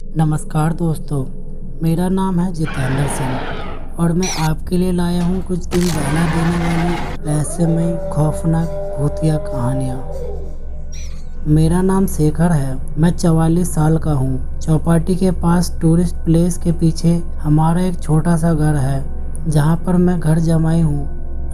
नमस्कार दोस्तों, मेरा नाम है जितेंद्र सिंह और मैं आपके लिए लाया हूँ कुछ दिल दहला देने वाली रहस्यमयी खौफनाक भूतिया कहानियाँ। मेरा नाम शेखर है। मैं 44 साल का हूँ। चौपाटी के पास टूरिस्ट प्लेस के पीछे हमारा एक छोटा सा घर है जहाँ पर मैं घर जमाई हूँ।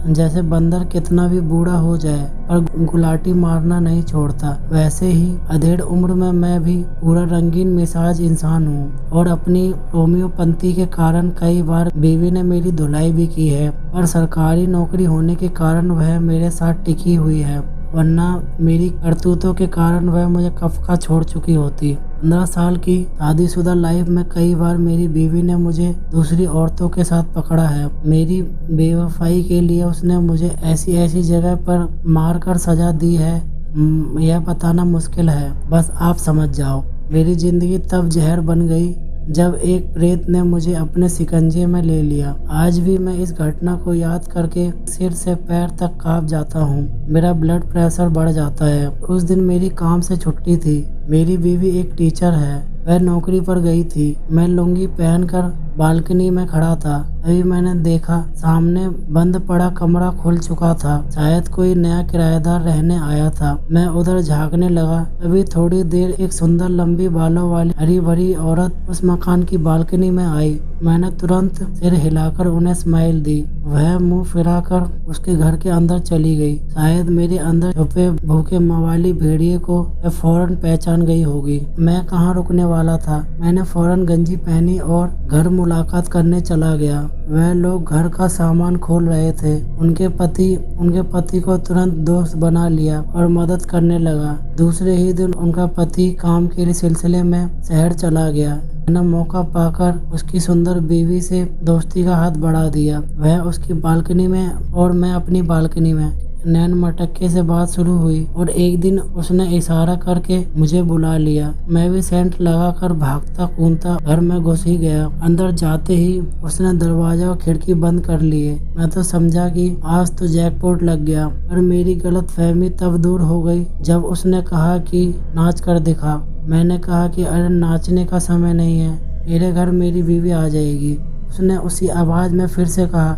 जैसे बंदर कितना भी बूढ़ा हो जाए पर गुलाटी मारना नहीं छोड़ता, वैसे ही अधेड़ उम्र में मैं भी पूरा रंगीन मिजाज इंसान हूँ और अपनी रोमियोपंती के कारण कई बार बीवी ने मेरी धुलाई भी की है, पर सरकारी नौकरी होने के कारण वह मेरे साथ टिकी हुई है, वरना मेरी करतूतों के कारण वह मुझे कब का छोड़ चुकी होती। 15 साल की शादीशुदा लाइफ में कई बार मेरी बीवी ने मुझे दूसरी औरतों के साथ पकड़ा है। मेरी बेवफाई के लिए उसने मुझे ऐसी ऐसी जगह पर मार कर सजा दी है, यह बताना मुश्किल है, बस आप समझ जाओ। मेरी जिंदगी तब जहर बन गई जब एक प्रेत ने मुझे अपने शिकंजे में ले लिया। आज भी मैं इस घटना को याद करके सिर से पैर तक कांप जाता हूँ। मेरा ब्लड प्रेशर बढ़ जाता है। उस दिन मेरी काम से छुट्टी थी। मेरी बीवी एक टीचर है, वह नौकरी पर गई थी। मैं लुंगी पहनकर बालकनी में खड़ा था। तभी मैंने देखा सामने बंद पड़ा कमरा खुल चुका था। शायद कोई नया किराएदार रहने आया था। मैं उधर झांकने लगा। तभी थोड़ी देर एक सुंदर लंबी बालों वाली हरी भरी औरत उस मकान की बालकनी में आई। मैंने तुरंत सिर हिलाकर उन्हें स्माइल दी। वह मुंह फिराकर उसके घर के अंदर चली गई। शायद मेरे अंदर छुपे भूखे मवाली भेड़िए को वह फौरन पहचान गई होगी। मैं कहाँ रुकने वाला था। मैंने फौरन गंजी पहनी और घर मुलाकात करने चला गया। वह लोग घर का सामान खोल रहे थे। उनके पति को तुरंत दोस्त बना लिया और मदद करने लगा। दूसरे ही दिन उनका पति काम के सिलसिले में शहर चला गया। मैंने मौका पाकर उसकी सुंदर बीवी से दोस्ती का हाथ बढ़ा दिया। वह उसकी बालकनी में और मैं अपनी बालकनी में। नैन मटक्के से बात शुरू हुई और एक दिन उसने इशारा करके मुझे बुला लिया। मैं भी सेंट लगाकर भागता कूदता घर में घुस ही गया। अंदर जाते ही उसने दरवाजा और खिड़की बंद कर लिए। मैं तो समझा कि आज तो जैकपॉट लग गया, पर मेरी गलत फहमी तब दूर हो गई जब उसने कहा कि नाच कर दिखा। मैंने कहा कि अरे नाचने का समय नहीं है, मेरे घर मेरी बीवी आ जाएगी। उसने उसी आवाज में फिर से कहा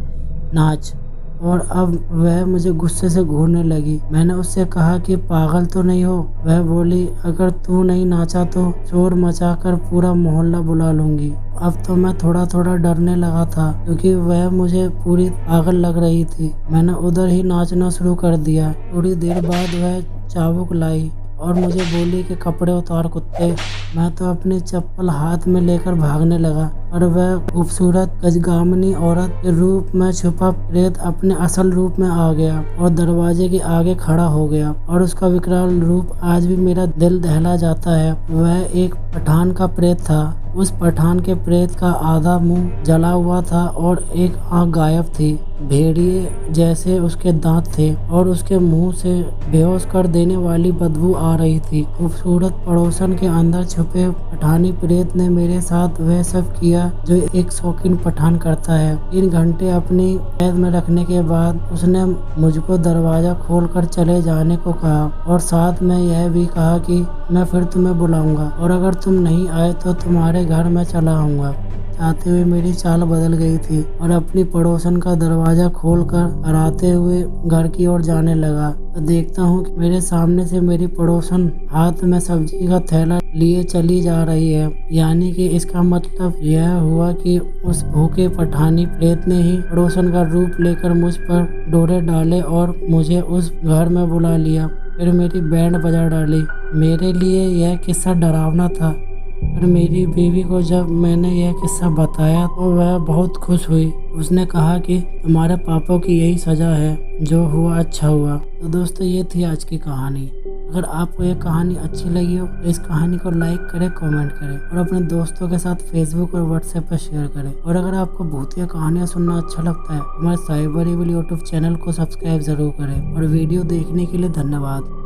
नाच, और अब वह मुझे गुस्से से घूरने लगी। मैंने उससे कहा कि पागल तो नहीं हो। वह बोली अगर तू नहीं नाचा तो शोर मचाकर पूरा मोहल्ला बुला लूंगी। अब तो मैं थोड़ा थोड़ा डरने लगा था क्योंकि वह मुझे पूरी पागल लग रही थी। मैंने उधर ही नाचना शुरू कर दिया। थोड़ी देर बाद वह चाबुक लाई और मुझे बोली कि कपड़े उतार कुत्ते। मैं तो अपनी चप्पल हाथ में लेकर भागने लगा और वह खूबसूरत गजगामिनी औरत के रूप में छुपा प्रेत अपने असल रूप में आ गया और दरवाजे के आगे खड़ा हो गया और उसका विकराल रूप आज भी मेरा दिल दहला जाता है। वह एक पठान का प्रेत था। उस पठान के प्रेत का आधा मुंह जला हुआ था और एक आंख गायब थी। भेड़िए जैसे उसके दांत थे और उसके मुंह से बेहोश कर देने वाली बदबू आ रही थी। खूबसूरत पड़ोसन के अंदर छुपे पठानी प्रेत ने मेरे साथ वह सब किया जो एक शौकीन पठान करता है। 3 घंटे अपनी कैद में रखने के बाद उसने मुझको दरवाजा खोलकर चले जाने को कहा और साथ में यह भी कहा कि मैं फिर तुम्हें बुलाऊंगा और अगर तुम नहीं आए तो तुम्हारे घर में चला आऊंगा। चाहते हुए मेरी चाल बदल गई थी और अपनी पड़ोसन का दरवाजा खोलकर हराते हुए घर की ओर जाने लगा। तो देखता हूँ कि मेरे सामने से मेरी पड़ोसन हाथ में सब्जी का थैला लिए चली जा रही है। यानी कि इसका मतलब यह हुआ कि उस भूखे पठानी प्रेत ने ही पड़ोसन का रूप लेकर मुझ पर डोरे डाले और मुझे उस घर में बुला लिया। फिर मेरी बैंड बजा डाली। मेरे लिए यह किस्सा डरावना था, पर मेरी बीवी को जब मैंने यह किस्सा बताया तो वह बहुत खुश हुई। उसने कहा कि तुम्हारे पापा की यही सजा है, जो हुआ अच्छा हुआ। तो दोस्तों ये थी आज की कहानी। अगर आपको ये कहानी अच्छी लगी हो तो इस कहानी को लाइक करें, कमेंट करें और अपने दोस्तों के साथ फेसबुक और व्हाट्सएप पर शेयर करें। और अगर आपको भूतिया कहानियाँ सुनना अच्छा लगता है हमारे साइबर एविल यूट्यूब चैनल को सब्सक्राइब जरूर करें। और वीडियो देखने के लिए धन्यवाद।